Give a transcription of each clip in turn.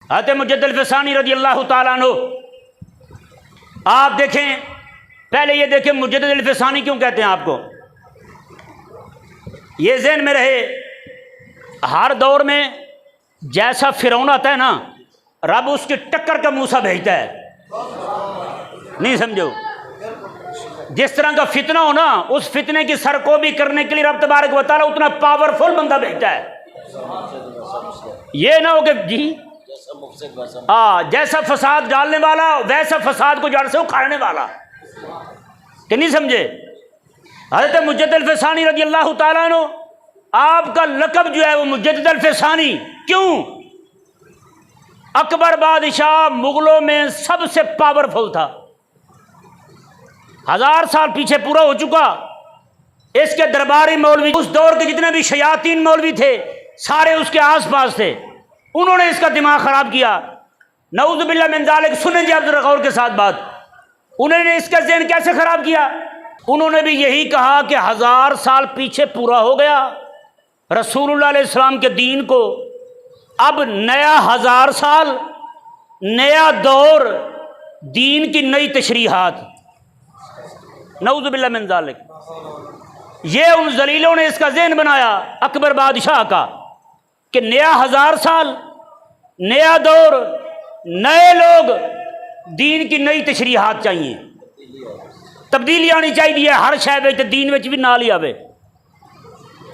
حضرت مجدد الفسانی رضی اللہ تعالیٰ عنہ، آپ دیکھیں، پہلے یہ دیکھیں مجدد الفسانی کیوں کہتے ہیں آپ کو، یہ ذہن میں رہے، ہر دور میں جیسا فرعون آتا ہے نا، رب اس کی ٹکر کا موسیٰ بھیجتا ہے، نہیں سمجھو، جس طرح کا فتنہ ہو نا، اس فتنے کی سرکوبی کرنے کے لیے رب تبارک و تعالیٰ اتنا پاورفل بندہ بھیجتا ہے، یہ نہ ہو کہ جی جیسا فساد ڈالنے والا ویسا فساد کو جڑ سے اکھاڑنے والا، کہ نہیں سمجھے۔ حضرت مجدد الفسانی رضی اللہ تعالیٰ عنہ، آپ کا لقب جو ہے وہ مجدد الفسانی، کیوں؟ اکبر بادشاہ مغلوں میں سب سے پاورفل تھا، 1000 سال پیچھے پورا ہو چکا، اس کے درباری مولوی، اس دور کے جتنے بھی شیاطین مولوی تھے سارے اس کے آس پاس تھے، انہوں نے اس کا دماغ خراب کیا، نعوذ باللہ من ذالک۔ سنیں جی عبدالغور کے ساتھ بات، انہوں نے اس کا ذہن کیسے خراب کیا؟ انہوں نے بھی یہی کہا کہ 1000 سال پیچھے پورا ہو گیا رسول اللہ علیہ السلام کے دین کو، اب نیا 1000 سال، نیا دور، دین کی نئی تشریحات، نعوذ باللہ من ذالک۔ یہ ان ذلیلوں نے اس کا ذہن بنایا اکبر بادشاہ کا کہ نیا 1000 سال، نیا دور، نئے لوگ، دین کی نئی تشریحات چاہیے، تبدیلی آنی چاہیے، ہر شے وچ دین وچ بھی نال ہی آوے۔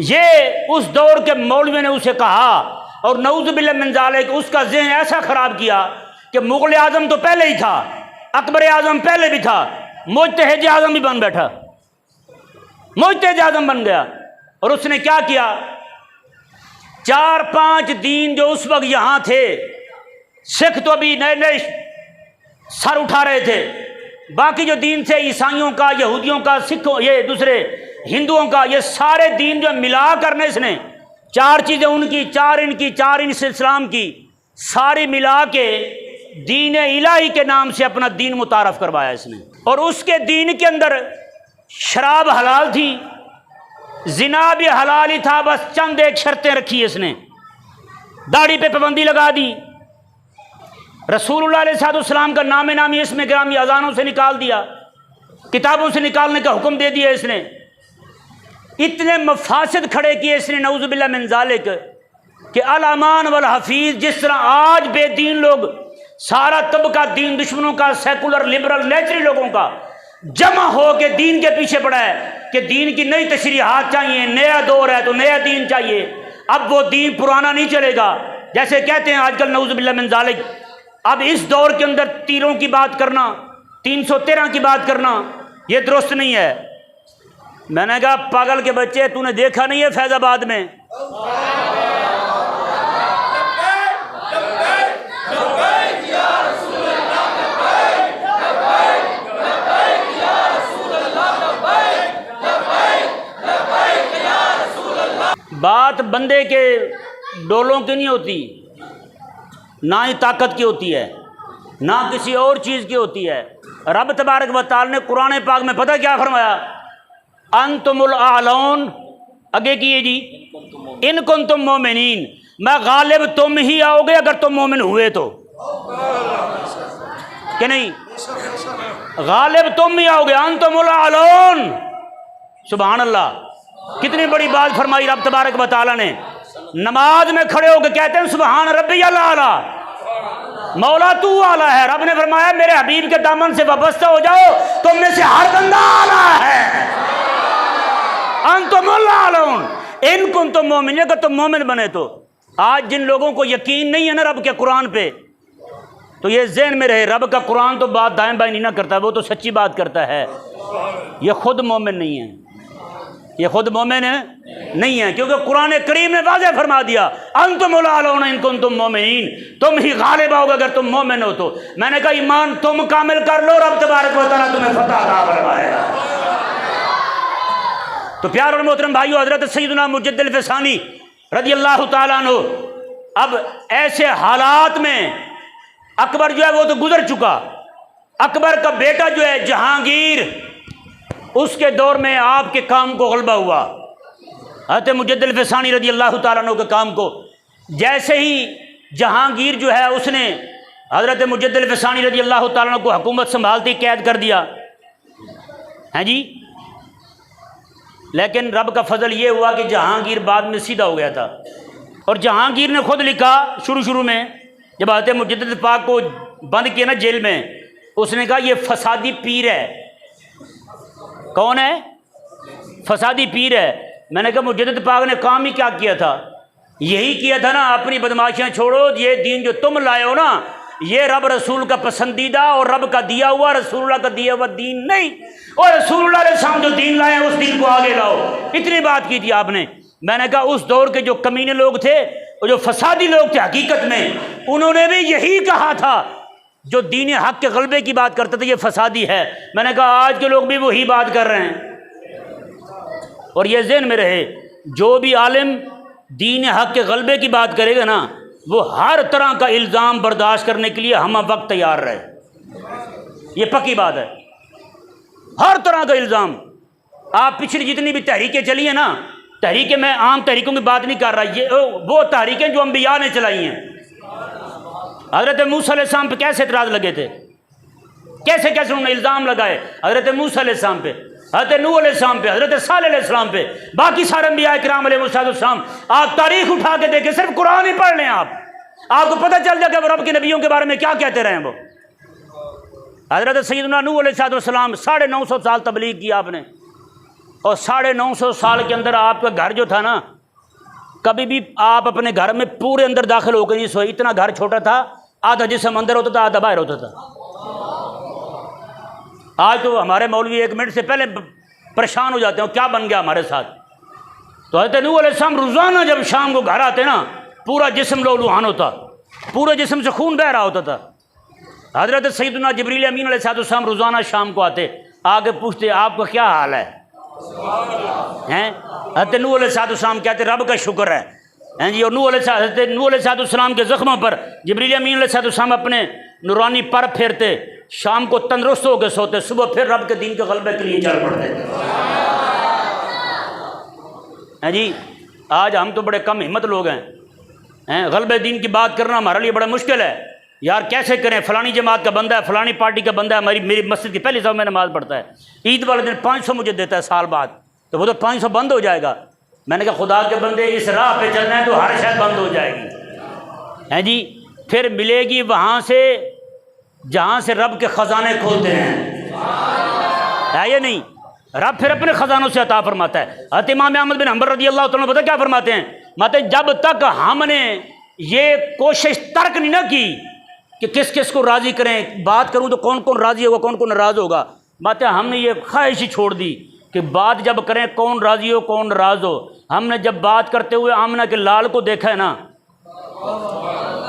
یہ اس دور کے مولوی نے اسے کہا، اور نعوذ باللہ من ذالک اس کا ذہن ایسا خراب کیا کہ مغل اعظم تو پہلے ہی تھا، اکبر اعظم پہلے بھی تھا، مجتہد اعظم بھی بن بیٹھا، مجتہد اعظم بن گیا۔ اور اس نے کیا کیا؟ 4-5 دین جو اس وقت یہاں تھے، سکھ تو ابھی نئے نئے سر اٹھا رہے تھے، باقی جو دین تھے عیسائیوں کا، یہودیوں کا، سکھوں، یہ دوسرے ہندوؤں کا، یہ سارے دین جو ملا کرنے اس نے 4 چیزیں ان کی، 4 ان کی، 4 ان سے اسلام کی، ساری ملا کے دین الہی کے نام سے اپنا دین متعارف کروایا اس نے۔ اور اس کے دین کے اندر شراب حلال تھی، زنا بھی حلال ہی تھا، بس چند ایک شرطیں رکھی اس نے، داڑھی پہ پابندی لگا دی، رسول اللہ علیہ السلام کا نام نامی اسم گرامی اذانوں سے نکال دیا، کتابوں سے نکالنے کا حکم دے دیا اس نے، اتنے مفاسد کھڑے کیے اس نے نعوذ باللہ من ذالک کہ الامان والحفیظ، جس طرح آج بے دین لوگ، سارا طبقہ دین دشمنوں کا، سیکولر، لبرل، نیچری لوگوں کا جمع ہو کے دین کے پیچھے پڑا ہے کہ دین کی نئی تشریحات چاہیے، نیا دور ہے تو نیا دین چاہیے، اب وہ دین پرانا نہیں چلے گا، جیسے کہتے ہیں آج کل نعوذ باللہ من ذالک۔ اب اس دور کے اندر تیروں کی بات کرنا، 313 کی بات کرنا، یہ درست نہیں ہے۔ میں نے کہا پاگل کے بچے، تو نے دیکھا نہیں ہے فیض آباد میں بات بندے کے ڈولوں کی نہیں ہوتی، نہ ہی طاقت کی ہوتی ہے، نہ کسی اور چیز کی ہوتی ہے۔ رب تبارک و تعالی نے قرآن پاک میں پتہ کیا فرمایا؟ انتم الاعلون، آگے کیے جی، ان کنتم مومنین، میں غالب تم ہی آؤ گے اگر تم مومن ہوئے تو، کہ نہیں؟ غالب تم ہی آؤ گے، انتم الاعلون، سبحان اللہ، کتنی بڑی بات فرمائی رب تبارک و تعالی نے۔ نماز میں کھڑے ہو کے کہتے ہیں سبحان ربی الاعلی، مولا تو اعلیٰ ہے۔ رب نے فرمایا میرے حبیب کے دامن سے وابستہ ہو جاؤ، تم میں سے ہر بندہ اعلیٰ ہے۔ انتم الاعلون ان کنتم مومنین، اگر تم مومن بنے تو۔ آج جن لوگوں کو یقین نہیں ہے نا رب کے قرآن پہ، تو یہ ذہن میں رہے، رب کا قرآن تو بات دائیں بائیں نہیں نہ کرتا، وہ تو سچی بات کرتا ہے، یہ خود مومن نہیں ہے، یہ خود مومن نہیں ہے، کیونکہ قرآن کریم نے واضح فرما دیا انتم الاعلون ان کنتم مومنین، تم ہی غالب آؤ گے اگر تم مومن ہو تو۔ میں نے کہا ایمان تم کامل کر لو، رب تبارک و تعالیٰ تمہیں فتح عطا فرمائے گا۔ تو پیار اور محترم بھائیو، حضرت سیدنا مجدد الفسانی رضی اللہ تعالیٰ عنہ، اب ایسے حالات میں اکبر جو ہے وہ تو گزر چکا، اکبر کا بیٹا جو ہے جہانگیر، اس کے دور میں آپ کے کام کو غلبہ ہوا، حضرت مجدد الفسانی رضی اللہ تعالیٰ عنہ کے کام کو۔ جیسے ہی جہانگیر جو ہے اس نے حضرت مجدد الفسانی رضی اللہ تعالیٰ عنہ کو حکومت سنبھالتی قید کر دیا ہیں جی، لیکن رب کا فضل یہ ہوا کہ جہانگیر بعد میں سیدھا ہو گیا تھا، اور جہانگیر نے خود لکھا شروع میں جب حضرت مجدد پاک کو بند کیا نا جیل میں، اس نے کہا یہ فسادی پیر ہے۔ کون ہے؟ فسادی پیر ہے۔ میں نے کہا مجدد پاک نے کام ہی کیا کیا تھا؟ یہی کیا تھا نا، اپنی بدماشیاں چھوڑو، یہ دین جو تم لائے ہو نا یہ رب رسول کا پسندیدہ اور رب کا دیا ہوا، رسول اللہ کا دیا ہوا دین نہیں، اور رسول اللہ علیہ السلام جو دین لائے ہیں اس دین کو آگے لاؤ۔ اتنی بات کی تھی آپ نے۔ میں نے کہا اس دور کے جو کمینے لوگ تھے اور جو فسادی لوگ تھے حقیقت میں انہوں نے بھی یہی کہا تھا، جو دین حق کے غلبے کی بات کرتے تھے یہ فسادی ہے۔ میں نے کہا آج کے لوگ بھی وہی بات کر رہے ہیں، اور یہ ذہن میں رہے جو بھی عالم دین حق کے غلبے کی بات کرے گا نا وہ ہر طرح کا الزام برداشت کرنے کے لیے ہم وقت تیار رہے، یہ پکی بات ہے۔ ہر طرح کا الزام، آپ پچھلی جتنی بھی تحریکیں چلی ہیں نا، تحریکیں، میں عام تحریکوں کی بات نہیں کر رہا، یہ وہ تحریکیں جو انبیاء نے چلائی ہیں۔ حضرت موسیٰ علیہ السلام پہ کیسے اعتراض لگے تھے، کیسے انہوں نے الزام لگائے حضرت موسیٰ علیہ السلام پہ، حضرت نوح علیہ السلام پہ، حضرت صالح علیہ السلام پہ، باقی سارے انبیاء کرام علیہ السلام۔ آپ تاریخ اٹھا کے دیکھیں، صرف قرآن ہی پڑھ لیں، آپ کو پتہ چل جائے کہ وہ رب کے نبیوں کے بارے میں کیا کہتے رہے ہیں۔ وہ حضرت سیدنا نوح علیہ السلام 950 سال تبلیغ کی آپ نے، اور 950 سال کے اندر آپ کا گھر جو تھا نا، کبھی بھی آپ اپنے گھر میں پورے اندر داخل ہو کے نہیں سوئے، اتنا گھر چھوٹا تھا، آدھا جسم اندر ہوتا تھا آدھا باہر ہوتا تھا۔ آج تو ہمارے مولوی 1 منٹ سے پہلے پریشان ہو جاتے ہیں کیا بن گیا ہمارے ساتھ۔ تو حضرت نوح علیہ السلام روزانہ جب شام کو گھر آتے نا پورا جسم لہولہان ہوتا، پورے جسم سے خون بہہ رہا ہوتا تھا۔ حضرت سیدنا جبریل امین علیہ السلام روزانہ شام کو آتے، آگے پوچھتے آپ کا کیا حال ہے ہیں؟ حضرت نوح علیہ السلام کہتے رب کا شکر ہے ہیں جی۔ اور حضرت نوح علیہ السلام کے زخموں پر جبریل امین علیہ السلام اپنے نورانی پر پھیرتے، شام کو تندرست ہو کے سوتے، صبح پھر رب کے دین کے غلبے کے لیے چل پڑتے ہیں جی۔ آج ہم تو بڑے کم ہمت لوگ ہیں، غلبے دین کی بات کرنا ہمارے لیے بڑا مشکل ہے یار، کیسے کریں؟ فلانی جماعت کا بندہ ہے، فلانی پارٹی کا بندہ ہے، میری مسجد کی پہلی صف میں نماز پڑھتا ہے، عید والے دن 500 مجھے دیتا ہے سال بعد، تو وہ تو 500 بند ہو جائے گا۔ میں نے کہا خدا کے بندے اس راہ پہ چلنا ہے تو ہر شاید بند ہو جائے گی ہیں جی، پھر ملے گی وہاں سے جہاں سے رب کے خزانے کھولتے ہیں، ہے یا نہیں؟ رب پھر اپنے خزانوں سے عطا فرماتا ہے۔ حضرت امام احمد بن حنبل رضی اللہ تعالیٰ پتہ کیا فرماتے ہیں؟ جب تک ہم نے یہ کوشش ترک نہیں نہ کی کہ کس کس کو راضی کریں، بات کروں تو کون کون راضی ہوگا کون کون ناراض ہوگا، ہم نے یہ خواہش ہی چھوڑ دی کہ بات جب کریں کون راضی ہو کون ناراض ہو۔ ہم نے جب بات کرتے ہوئے آمنہ کے لال کو دیکھا ہے نا،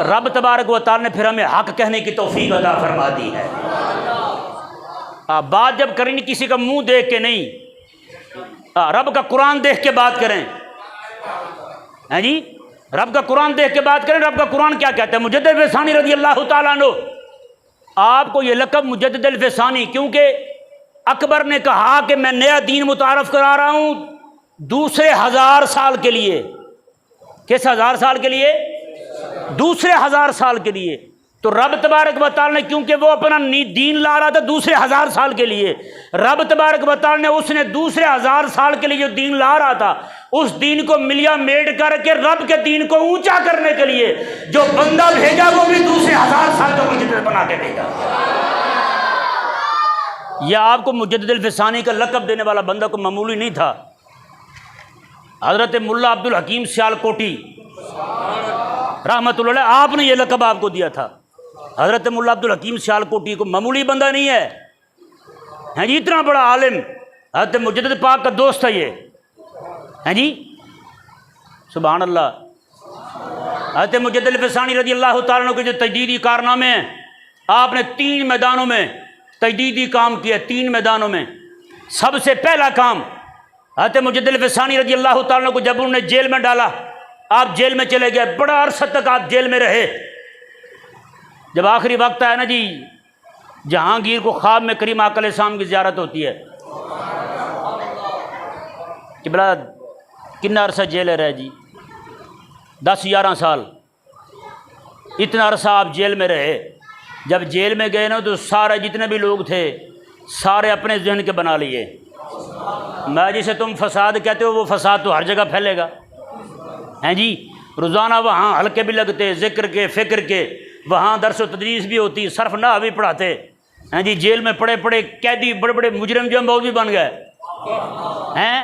رب تبارک و تعالی نے پھر ہمیں حق کہنے کی توفیق عطا فرما دی ہے۔ بات جب کریں کسی کا منہ دیکھ کے نہیں، رب کا قرآن دیکھ کے بات کریں ہیں جی، رب کا قرآن دیکھ کے بات کریں۔ رب کا قرآن کیا کہتا ہے؟ مجدد الفسانی رضی اللہ تعالیٰ عنہ، آپ کو یہ لقب مجدد الفسانی کیونکہ اکبر نے کہا کہ میں نیا دین متعارف کرا رہا ہوں دوسرے 1000 سال کے لیے۔ کس 1000 سال کے لیے؟ دوسرے 1000 سال کے لیے۔ تو رب تبارک و تعالی نے کیونکہ وہ اپنا دین لا رہا تھا دوسرے 1000 سال کے لیے، رب تبارک و تعالی نے اس نے دوسرے 1000 سال کے لیے جو دین لا رہا تھا اس دین کو ملیا میڈ کر کے رب کے دین کو اونچا کرنے کے لیے جو بندہ بھیجا وہ بھی دوسرے 1000 سال کا مجدد بنا کے بھیجا۔ یہ آپ کو مجدد الفسانی کا لقب دینے والا بندہ کو معمولی نہیں تھا۔ حضرت ملا عبد الحکیم سیالکوٹی رحمۃ اللہ علیہ، آپ نے یہ لقب آپ کو دیا تھا۔ حضرت ملا عبد الحکیم سیالکوٹی کو معمولی بندہ نہیں ہے جی، اتنا بڑا عالم، حضرت مجدد پاک کا دوست ہے یہ ہیں جی، سبحان اللہ۔ حضرت مجدد الفسانی رضی اللہ تعالیٰ عنہ کے جو تجدیدی کارنامے ہیں، آپ نے 3 میدانوں میں تجدیدی کام کیا۔ 3 میدانوں میں سب سے پہلا کام، حضرت مجدد الفسانی رضی اللہ تعالیٰ عنہ کو جب انہوں نے جیل میں ڈالا، آپ جیل میں چلے گئے، بڑا عرصہ تک آپ جیل میں رہے۔ جب آخری وقت آیا نا جی، جہانگیر کو خواب میں کریم آقا علیہ السلام کی زیارت ہوتی ہے کہ بلا کتنا عرصہ جیل رہے جی، 10-11 سال۔ اتنا عرصہ آپ جیل میں رہے. جب جیل میں گئے نا تو سارے جتنے بھی لوگ تھے سارے اپنے ذہن کے بنا لیے. میں جسے تم فساد کہتے ہو وہ فساد تو ہر جگہ پھیلے گا ہیں جی. روزانہ وہاں حلقے بھی لگتے ذکر کے فکر کے, وہاں درس و تدریس بھی ہوتی, صرف نحو بھی پڑھاتے ہیں جی. جیل میں پڑے پڑے قیدی بڑے بڑے مجرم جو بھی بن گئے ہیں.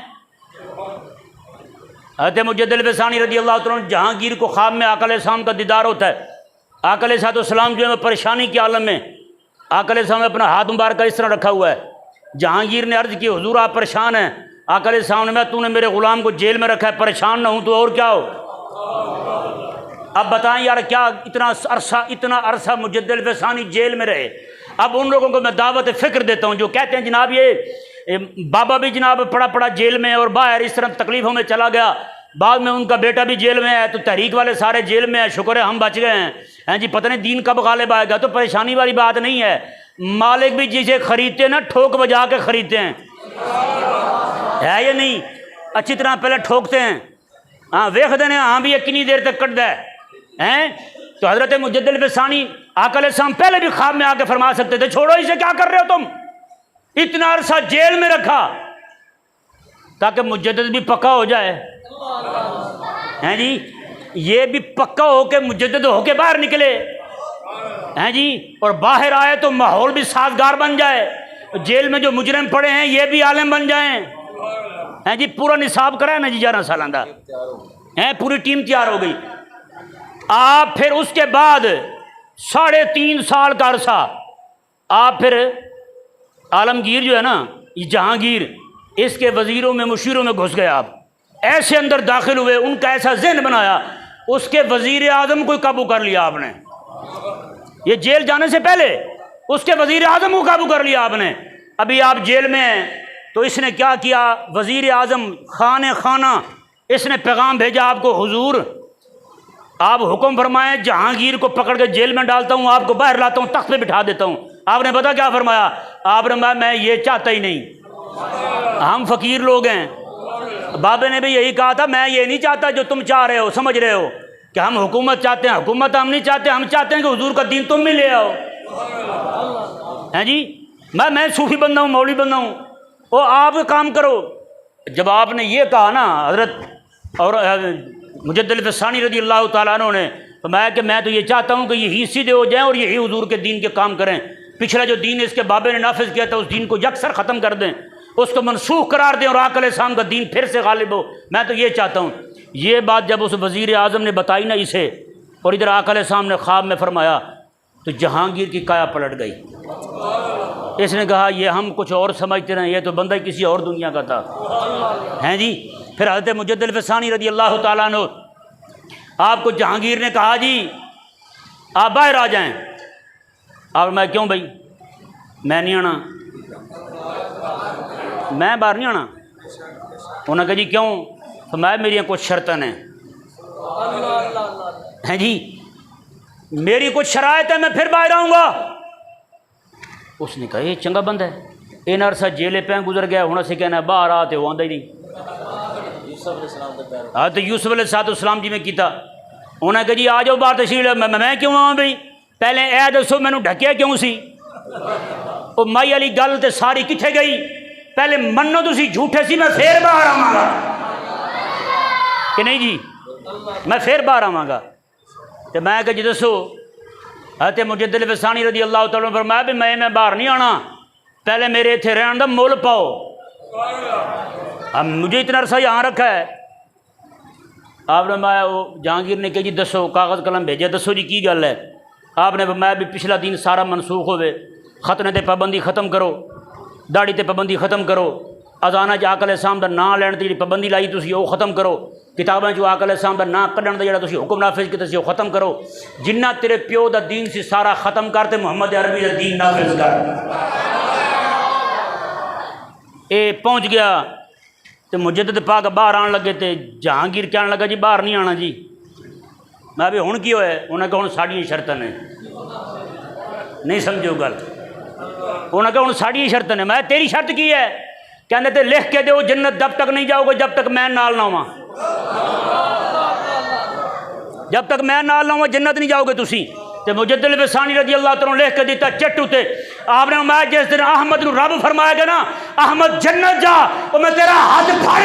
حضرت مجدد الفسانی رضی اللہ عنہ جہانگیر کو خواب میں آقا علیہ السلام کا دیدار ہوتا ہے. آقا علیہ السلام جو ہے پریشانی کے عالم میں, آقا علیہ السلام نے اپنا ہاتھ مبارک اس طرح رکھا ہوا ہے. جہانگیر نے عرض کی حضور آپ پریشان ہیں. آقا علیہ السلام نے, میں تو نے میرے غلام کو جیل میں رکھا ہے, پریشان نہ ہوں تو اور کیا ہو. اب بتائیں یار کیا اتنا عرصہ مجدد الفسانی جیل میں رہے. اب ان لوگوں کو میں دعوت فکر دیتا ہوں جو کہتے ہیں جناب یہ بابا بھی جناب پڑا جیل میں اور باہر اس طرح تکلیفوں میں چلا گیا, بعد میں ان کا بیٹا بھی جیل میں ہے, تو تحریک والے سارے جیل میں ہیں, شکر ہے ہم بچ گئے ہیں جی. پتہ نہیں دین کب غالب آئے گا. تو پریشانی والی بات نہیں ہے. مالک بھی جسے خریدتے نا ٹھوک بجا کے خریدتے ہیں, ہے یا نہیں؟ اچھی طرح پہلے ٹھوکتے ہیں, ہاں ویخ دینے ہاں بھی کتنی دیر تک کٹ دے ہیں. تو حضرت مجدد الفسانی آقا علیہ السلام پہلے بھی خواب میں آ کے فرما سکتے تھے چھوڑو اسے, کیا کر رہے ہو تم, اتنا عرصہ جیل میں رکھا تاکہ مجدد بھی پکا ہو جائے ہیں جی. یہ بھی پکا ہو کے مجدد ہو کے باہر نکلے ہیں جی, اور باہر آئے تو ماحول بھی سازگار بن جائے. جیل میں جو مجرم پڑے ہیں یہ بھی عالم بن جائیں ہیں جی. پورا نصاب کرا ہے نا جی 11 سالہ ہیں, پوری ٹیم تیار ہو گئی. آپ پھر اس کے بعد 3.5 سال کا عرصہ آپ پھر عالمگیر جو ہے نا یہ جہانگیر, اس کے وزیروں میں مشیروں میں گھس گئے. آپ ایسے اندر داخل ہوئے, ان کا ایسا ذہن بنایا, اس کے وزیر اعظم کو قابو کر لیا آپ نے. یہ جیل جانے سے پہلے اس کے وزیر اعظم کو قابو کر لیا آپ نے. ابھی آپ جیل میں ہیں تو اس نے کیا کیا, وزیر اعظم خانہ اس نے پیغام بھیجا آپ کو, حضور آپ حکم فرمائیں جہانگیر کو پکڑ کے جیل میں ڈالتا ہوں, آپ کو باہر لاتا ہوں, تخت پہ بٹھا دیتا ہوں. آپ نے پتا کیا فرمایا؟ آپ نے فرمایا میں یہ چاہتا ہی نہیں, ہم فقیر لوگ ہیں. بابے نے بھی یہی کہا تھا, میں یہ نہیں چاہتا جو تم چاہ رہے ہو, سمجھ رہے ہو کہ ہم حکومت چاہتے ہیں. حکومت ہم نہیں چاہتے, ہم چاہتے ہیں کہ حضور کا دین تم بھی لے آؤ ہیں جی. میں صوفی بندہ ہوں, مولوی بندہ ہوں, وہ آپ کام کرو. جب آپ نے یہ کہا نا حضرت اور مجدد الفسانی رضی اللہ تعالیٰ عنہ نے فرمایا کہ میں تو یہ چاہتا ہوں کہ یہی سیدھے ہو جائیں اور یہی حضور کے دین کے کام کریں. پچھلا جو دین اس کے بابے نے نافذ کیا تھا اس دین کو یکسر ختم کر دیں, اس کو منسوخ قرار دیں اور آقا علیہ السلام کا دین پھر سے غالب ہو. میں تو یہ چاہتا ہوں. یہ بات جب اس وزیر اعظم نے بتائی نا اسے, اور ادھر آقا علیہ السلام نے خواب میں فرمایا, تو جہانگیر کی کایا پلٹ گئی. اس نے کہا یہ ہم کچھ اور سمجھتے رہے, یہ تو بندہ کسی اور دنیا کا تھا ہیں جی. پھر حضرت مجدد الفسانی رضی اللہ تعالیٰ عنہ, آپ کو جہانگیر نے کہا جی آپ باہر آ جائیں. آپ میں کیوں بھائی, میں نہیں آنا, میں باہر نہیں آنا. انہوں نے کہا جی کیوں؟ تو میں میری کچھ شرطیں ہیں جی, میری کچھ شرائط ہے, میں پھر باہر آؤں گا. اس نے کہا یہ چنگا بندہ ہے, ان عرصہ جیلے پہ گزر گیا, ہوں سے کہنا باہر آتے وہ آتا ہی نہیں. ہاں تو یوسف علیہ السلام جی میں کیتا, انہوں نے کہا جی آ جاؤ باہر تشریف, میں کیوں آؤں بھائی, پہلے اے دسو مینوں ڈھکیا کیوں سی. وہ مائی والی گل تے ساری کتنے گئی, پہلے منو تسی جھوٹے سی, میں پھر باہر آواں گا کہ نہیں جی, میں پھر باہر آواں گا. تو میں کہ جی دسو. حضرت مجدد الفسانی رضی اللہ تعالیٰ عنہ فرمایا بھی میں باہر نہیں آنا, پہلے میرے اتنے رہن دا مول پاؤ. اب مجھے اتنا عرصہ یہاں رکھا ہے. آپ نے فرمایا, وہ جہانگیر نے کہ جی دسو, کاغذ قلم بھیجا, دسو جی کی گل ہے. آپ نے فرمایا بھی پچھلا دین سارا منسوخ ہوئے, ختنے تے پابندی ختم کرو, داڑھی تے پابندی ختم کرو, اذانہ چ آقا علیہ السلام دا نام لین تے جی پابندی لائی تسی وہ ختم کرو, کتاباں چ آقا علیہ السلام دا نام کڈن دا جڑا تسی حکم نافذ کیتا سی وہ ختم کرو, جنہ تیرے پیو دا دین سی سارا ختم کر تے محمد عربی دا دین نافذ کر. اے پہنچ گیا تو مجدد پاک باہر آن لگے, تے جہانگیر کہنے لگا جی باہر نہیں آنا جی. میں بھی ہن کی ہوئے, انہیں کہا ہن ساڑی شرطیں نے, نہیں سمجھو گل. انہیں کہا ہن ساڑی شرطیں نے. میں تیری شرط کی ہے؟ کہنے تے لکھ کے دو جنت جب تک نہیں جاؤ گے جب تک میں نال نہ ہواں. جب تک میں نال نہ ہوا جنت نہیں جاؤ گے تسی۔ تے مجدد بسانی رضی اللہ تعالیٰ لکھ کے دیتا چٹو تے، آپ نے فرمایا جس دن احمد نو رب فرمایا گا نا احمد جنت جا، وہ میں تیرا ہاتھ پھڑ